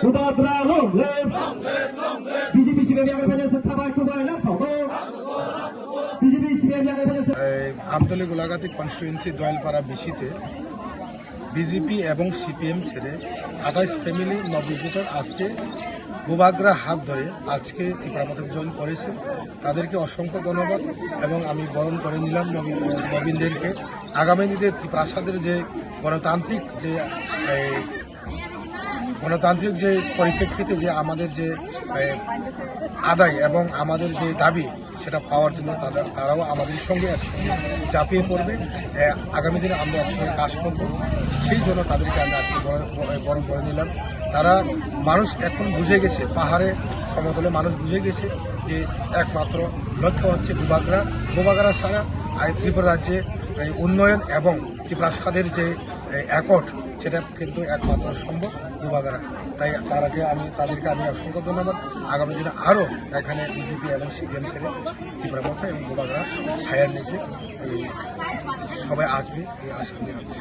부바그라 롱랩 BJP 시베미아를 배제해서 타바이 투바이 랍서고 BJP 시베미아를 배제해서 Amtali গোলাঘাটি constituency দোয়ালপাড়া বিসিতে বিজেপি এবং সিপিএম ছেড়ে 28 ফ্যামিলি নবীভূতর আজকে বুবাগরা হাত ধরে আজকে ত্রিপুরাপথে জয়েন করেছে। তাদেরকে অসংখ্য ধন্যবাদ এবং আমি বরণ করে নিলাম নবীনদেরকে। আগামী দিনে ত্রিপ্রাসাদের যে গণতান্ত্রিক যে পরিপ্রেক্ষিতে যে আমাদের যে আদায় এবং আমাদের যে দাবি সেটা পাওয়ার জন্য তারাও আমাদের সঙ্গে একসঙ্গে চাপিয়ে পড়বে। আগামী দিনে আমরা একসঙ্গে কাজ করব, সেই জন্য তাদেরকে আমরা আজকে বরণ করে নিলাম। তারা মানুষ এখন বুঝে গেছে, পাহাড়ে সমতলে মানুষ বুঝে গেছে যে একমাত্র লক্ষ্য হচ্ছে বুবাগরা ছাড়া ত্রিপুরা রাজ্যে উন্নয়ন এবং ত্রিপ্রাসাদের যে অ্যাকর্ড সেটা কিন্তু একমাত্র সম্ভব বুবাগরা। তাই তাদেরকে আমি অসংখ্য ধন্যবাদ। আগামী দিনে আরও এখানে বিজেপি এবং সিপিএম ছেড়ে ত্রিপুরাপথে এবং বুবাগরা ছায়ার নিচে সবাই আসবে এই আশা নিয়ে আসছে।